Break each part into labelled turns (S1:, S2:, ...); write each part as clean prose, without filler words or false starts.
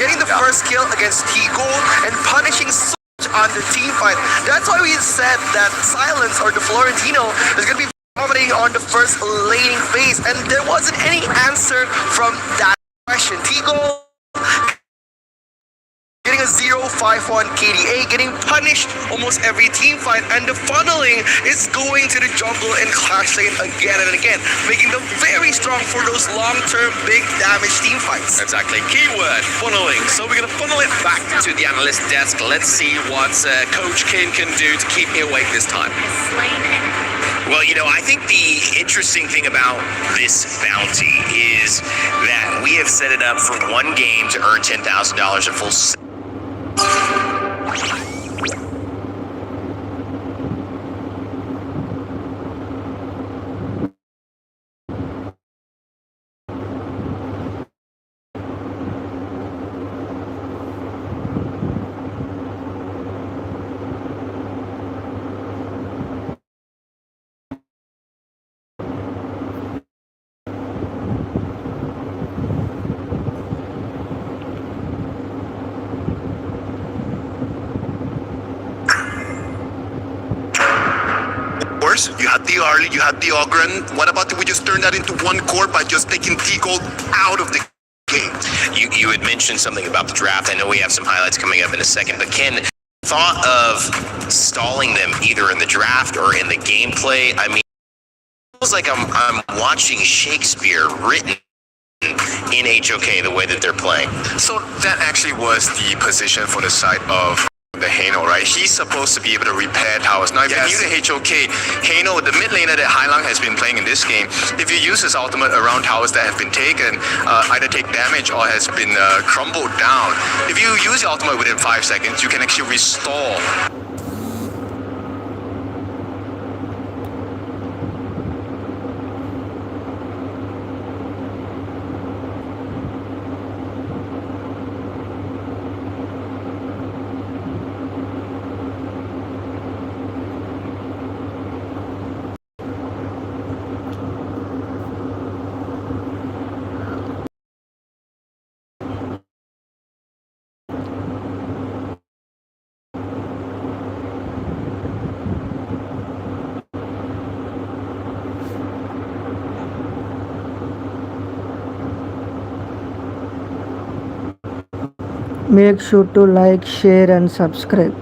S1: getting the first kill against T-Gold and punishing so much on the team fight. That's why we said that Silence or the Florentino is going to be dominating on the first laning phase, and there wasn't any answer from that question. T-Gold getting a 0-5-1 KDA, getting punished almost every team fight, and the funneling is going to the jungle and Clash Lane again and again, making them very strong for those long-term big damage team fights.
S2: Exactly. Keyword, funneling. So we're going to funnel it back to the analyst desk. Let's see what Coach Kin can do to keep me awake this time.
S3: Well, you know, I think the interesting thing about this bounty is that we have set it up for one game to earn $10,000 at full.
S4: You had the Arlie, you had the Ogren. What about if we just turn that into one core by just taking T-Gold out of the game?
S3: You had mentioned something about the draft. I know we have some highlights coming up in a second, but Ken, thought of stalling them either in the draft or in the gameplay. I mean, it feels like I'm watching Shakespeare written in HOK the way that they're playing.
S5: So that actually was the position for the side of the Hano, right? He's supposed to be able to repair towers. Now, if you're new to HOK, Hano, the mid laner that Hailang has been playing in this game, if you use his ultimate around towers that have been taken, either take damage or has been crumbled down, if you use your ultimate within 5 seconds, you can actually restore.
S6: Make sure to like, share and subscribe.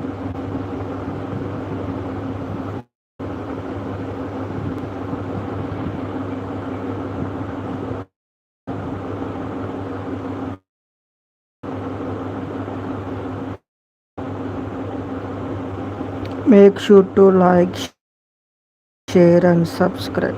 S6: Make sure to like, share and subscribe.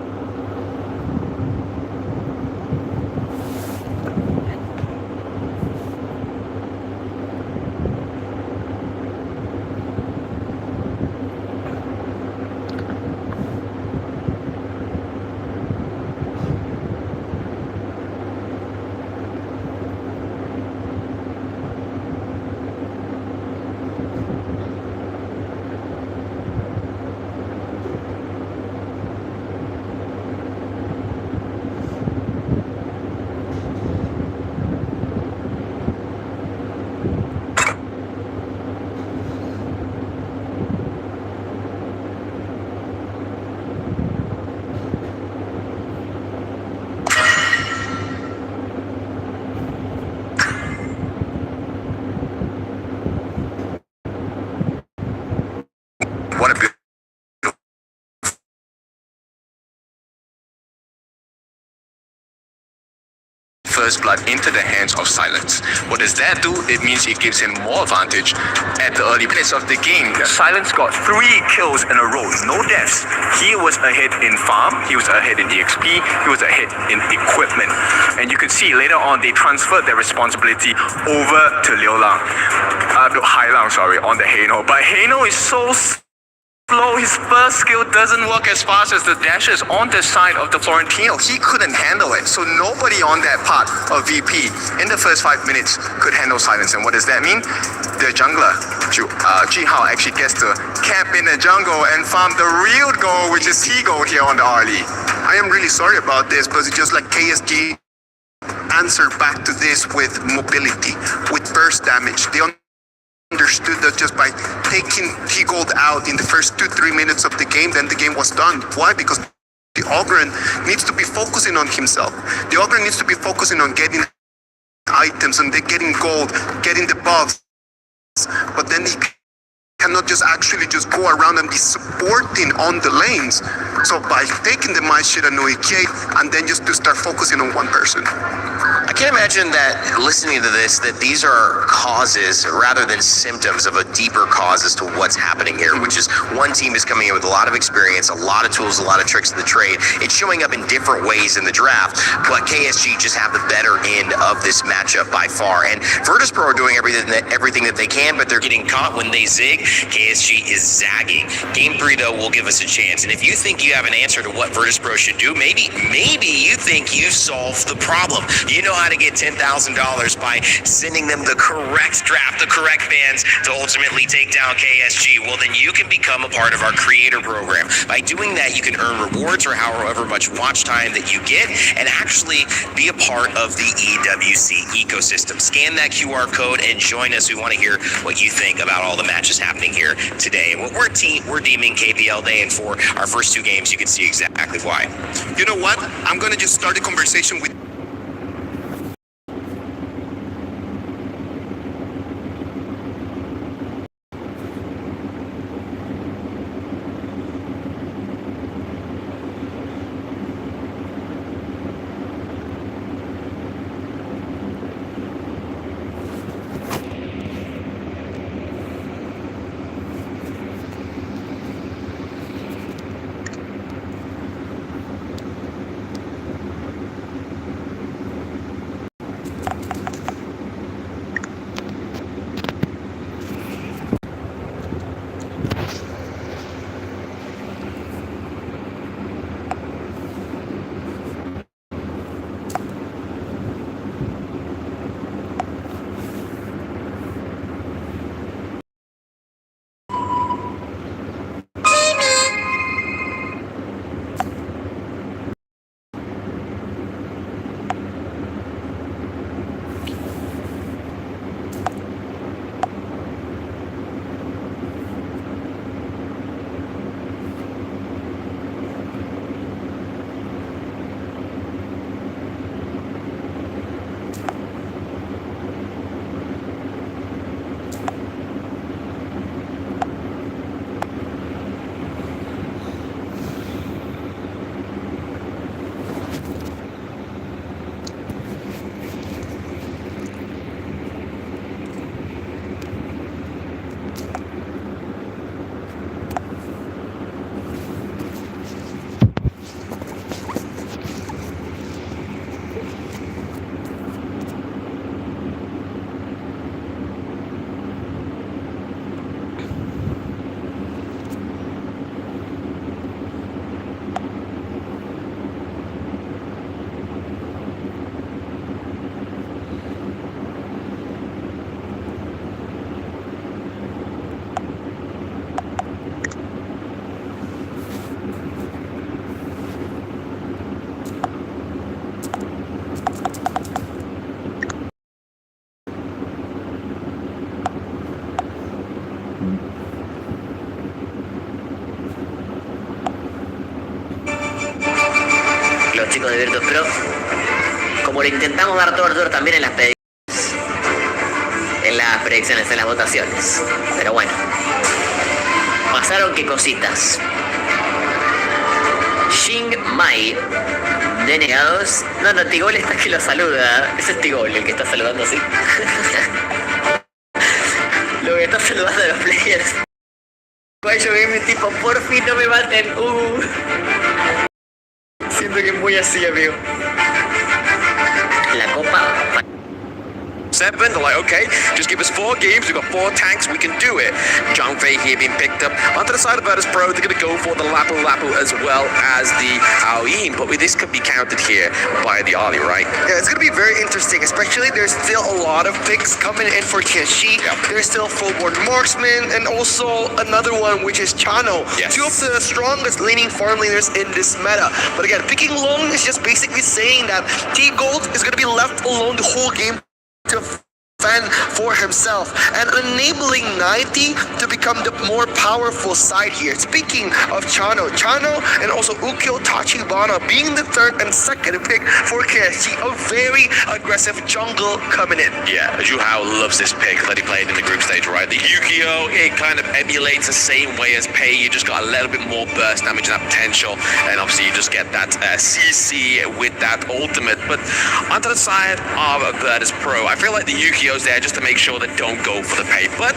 S5: What a beautiful first blood into the hands of Silence. What does that do? It means it gives him more advantage at the early minutes of the game. Silence got 3 kills in a row, no deaths. He was ahead in farm, he was ahead in EXP, he was ahead in equipment. And you could see later on they transferred their responsibility over to Hailang, on the Hano. But Hano is so slow, his first skill doesn't work as fast as the dashes on the side of the Florentino. He couldn't handle it, so nobody on that part of VP in the first 5 minutes could handle Silence. And what does that mean? The jungler, Jihao, actually gets to camp in the jungle and farm the real goal, which is T-Gold here on the Arlie.
S4: I am really sorry about this, but it's just like KSG answered back to this with mobility, with burst damage. They understood that just by taking T-Gold out in the first 2-3 minutes of the game, then the game was done. Why? Because the Ogren needs to be focusing on himself. The Ogren needs to be focusing on getting items and getting gold, getting the buffs. But then he cannot just actually just go around and be supporting on the lanes. So by taking the Mai Shiranui Kate and then just to start focusing on one person.
S3: I can imagine that listening to this, that these are causes rather than symptoms of a deeper cause as to what's happening here, which is one team is coming in with a lot of experience, a lot of tools, a lot of tricks of the trade. It's showing up in different ways in the draft, but KSG just have the better end of this matchup by far. And Virtus.pro are doing everything that they can, but they're getting caught when they zig. KSG is zagging. Game 3, though, will give us a chance. And if you think you have an answer to what Virtus.pro should do, maybe you think you've solved the problem. You know how to get $10,000 by sending them the correct draft, the correct bans to ultimately take down KSG. Well, then you can become a part of our creator program. By doing that, you can earn rewards or however much watch time that you get and actually be a part of the EWC ecosystem. Scan that QR code and join us. We want to hear what you think about all the matches happening here today. And we're deeming KPL Day, and for our first 2 games, you can see exactly why.
S4: You know what? I'm going to just start a conversation with
S7: los chicos de Virtus.pro, como le intentamos dar todo el tour también en las predicciones, en las votaciones. Pero bueno, pasaron qué cositas. Xing Mai, denegados. No, Tigol está que lo saluda. Ese es Tigol el que está saludando así. Lo que está saludando a los players. Yo vi mi tipo, por fin no me maten. Siento que es muy así, amigo. La copa.
S2: 7, they're like, okay, just give us 4 games, we've got 4 tanks, we can do it. Zhang Fei here being picked up. Onto the side of Virtus.pro, they're going to go for the Lapu as well as the Aoyin, but this could be counted here by the Ali, right?
S1: Yeah, it's going to be very interesting, especially there's still a lot of picks coming in for KSG.
S2: Yeah.
S1: There's still Full-Board Marksman and also another one, which is Chano.
S2: Yes.
S1: 2 of the strongest laning farm laners in this meta. But again, picking Long is just basically saying that T-Gold is going to be left alone the whole game to fend for himself and enabling 90 to become the more powerful side here. Speaking of Chano and also Ukyo Tachibana being the third and second pick for KSG, a very aggressive jungle coming in.
S2: Yeah, Zhu Hao loves this pick that he played in the group stage, right? The Yu-Gi-Oh! It kind of emulates the same way as Pei. You just got a little bit more burst damage and that potential, and obviously you just get that CC with that ultimate. But onto the side of Virtus Pro, I feel like the Yu-Gi-Oh's there just to make sure they don't go for the Pei. But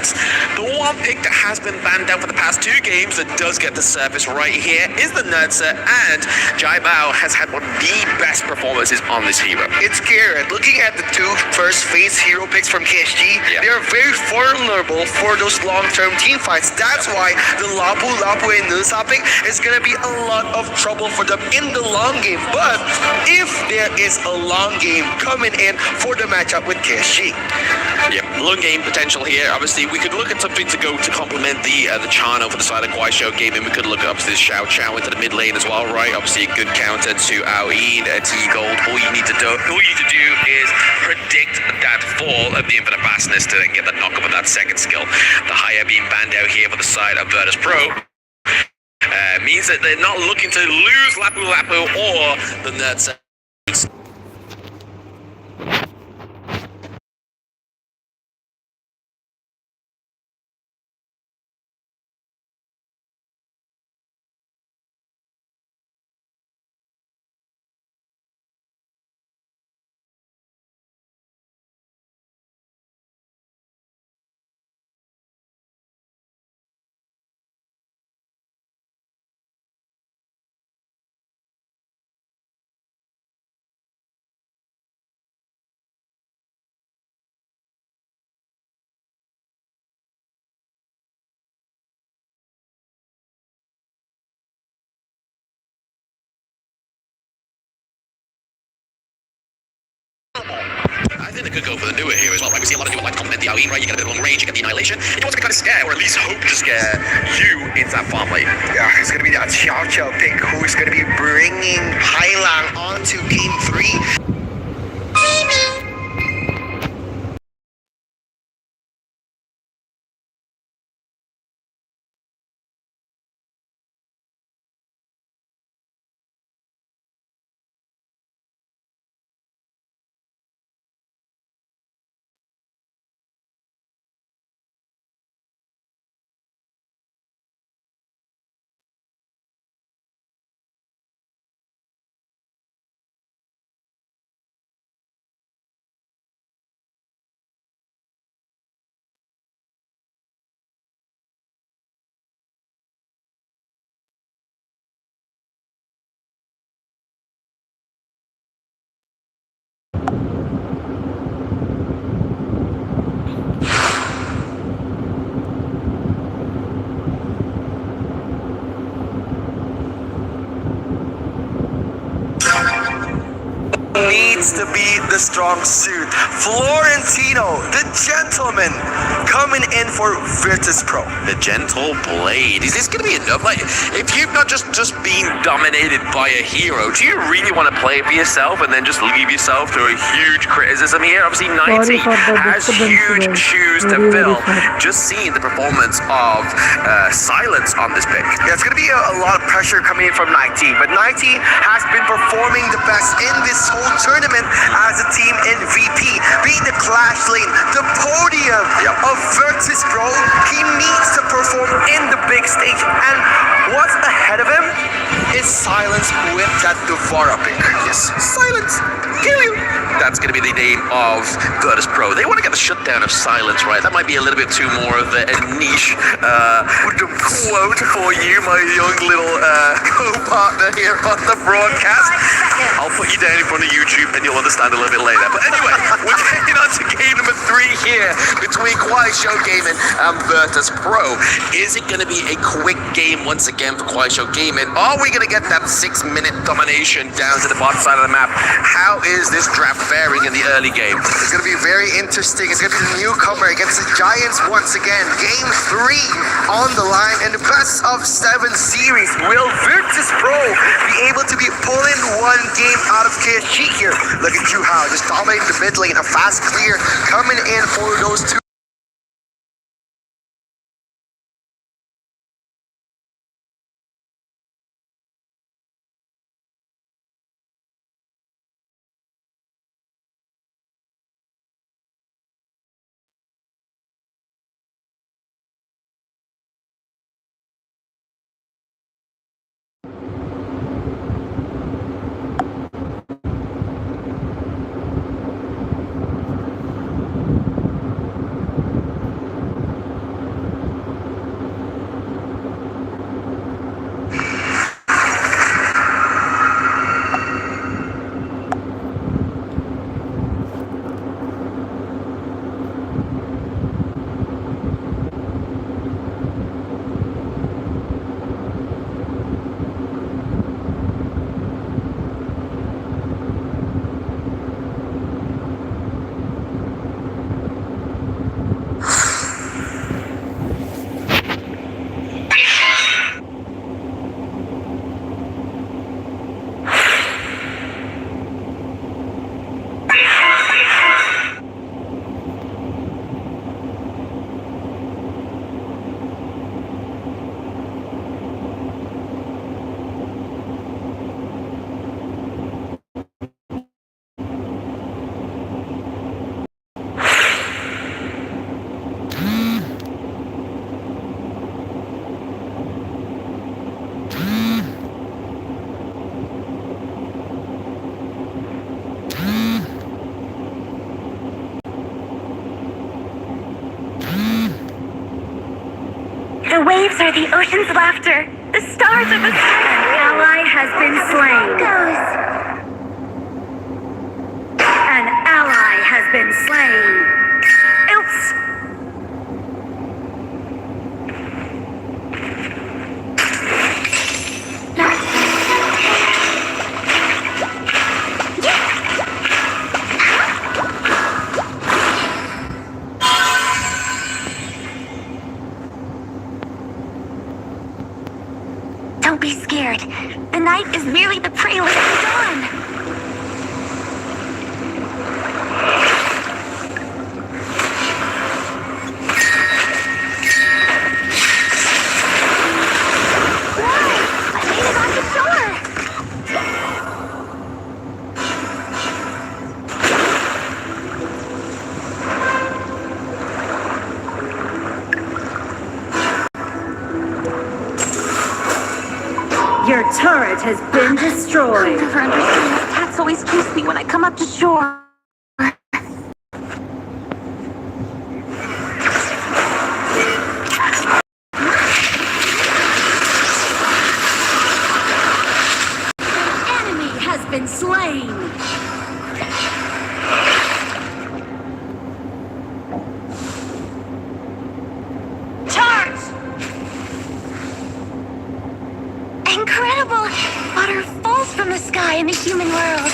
S2: the one pick that has been banned out for the past 2 games that does get the surface right here is the Nurtser, and Jai Bao has had one of the best performances on this hero.
S1: It's Garrett. Looking at the 2 first phase hero picks from KSG, they are very vulnerable for those long-term team fights. That's why the Lapu and Nusa pick is going to be a lot of trouble for them in the long game. But if there is a long game coming in for the matchup with KSG.
S2: Yep, long game potential here. Obviously, we could look at something to go to complement the Chano for the side of Guaisho gaming. We could look up to this Xiao Chao into the mid lane as well, right? Obviously, a good counter to Aoyin, T-Gold. All you need to do is predict that fall of the Infinite Basilisk to then get the knock-up of that second skill. The higher being banned out here for the side of Virtus Pro means that they're not looking to lose Lapu or the Nurtser. I think they could go for the newer here as well, right? We see a lot of newer like complement the Aoyin, right? You get a bit of long range, you get the annihilation. You want to kind of scare, or at least hope to scare you into that farm lane.
S1: Yeah, it's going to be that Xiao Chao pick who's going to be bringing Hailang onto game 3. Needs to be the strong suit. Florentino, the gentleman, coming in for Virtus Pro.
S2: The Gentle Blade. Is this going to be enough? Like, if you've not just been dominated by a hero, do you really want to play it for yourself and then just leave yourself to a huge criticism here? Obviously, 90 has huge shoes to fill. Just seeing the performance of Silence on this pick.
S1: Yeah, it's going to be a lot of pressure coming in from 90, but 90 has been performing the best in this whole tournament as a team MVP, being the clash lane, the podium of Virtus Pro. He needs to perform in the big stage, and what's ahead of him is Silence with that Duvara pick.
S2: Yes, Silence, kill you. That's going to be the name of Virtus Pro. They want to get the shutdown of Silence, right? That might be a little bit too more of a niche quote for you, my young little co-partner here on the broadcast. I'll put you down in front of YouTube and you'll understand a little bit later. But anyway, we're getting on to game number 3 here between Guaisho Gaming and Virtus Pro. Is it going to be a quick game once again for Guaisho Gaming? Are we going to get that 6-minute domination down to the bottom side of the map? How is this draft faring in the early game?
S1: It's going to be very interesting. It's going to be the newcomer against the Giants once again. Game 3 on the line in the best of 7 series. Will Virtus Pro be able to be pulling one game out of KSG here? Look at Zhu Hao just dominating the mid lane. A fast clear coming in for for those two.
S8: The waves are the ocean's laughter. The stars are the sky.
S9: An ally has been slain. An ally has been slain.
S8: Oops. Don't be scared. The night is merely the prelude to dawn.
S9: Your turret has been destroyed.
S8: I'll never understand why cats always chase me when I come up to shore.
S9: An enemy has been slain.
S8: Incredible! Water falls from the sky in the human world.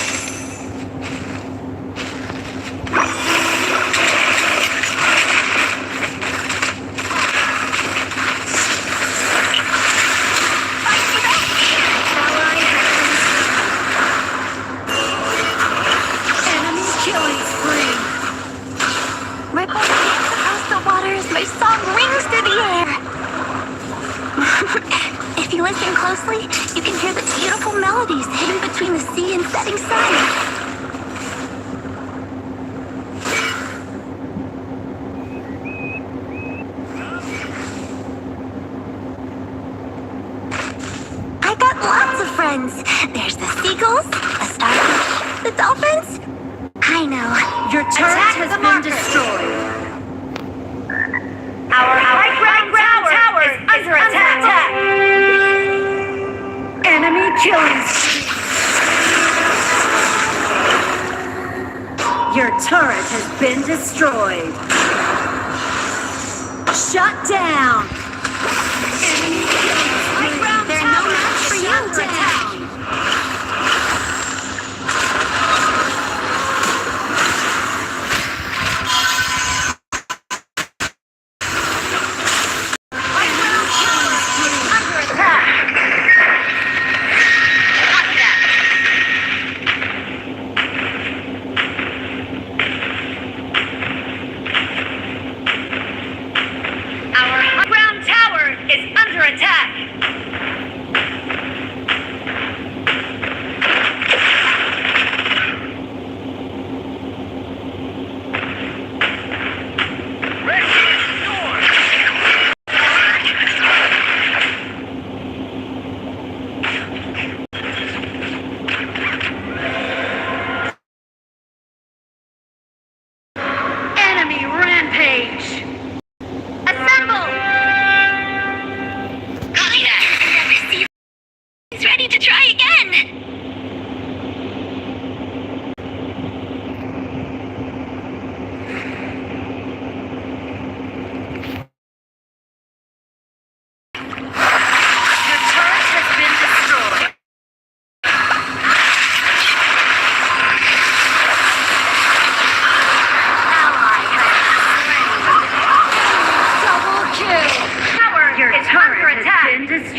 S9: Enemy killing spree.
S8: Ripples dance across the water as my song rings through the air. If you listen closely, you can hear the beautiful melodies hidden between the sea and setting sun. I got lots of friends. There's the seagulls, the starfish, the dolphins. I know.
S9: Your turret has been destroyed.
S8: Our high ground tower is under attack.
S9: Enemy killing spree. Your turret has been destroyed. Shut down. Enemy killing spree.
S8: They're no match for you.
S9: Shut down.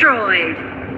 S9: destroyed.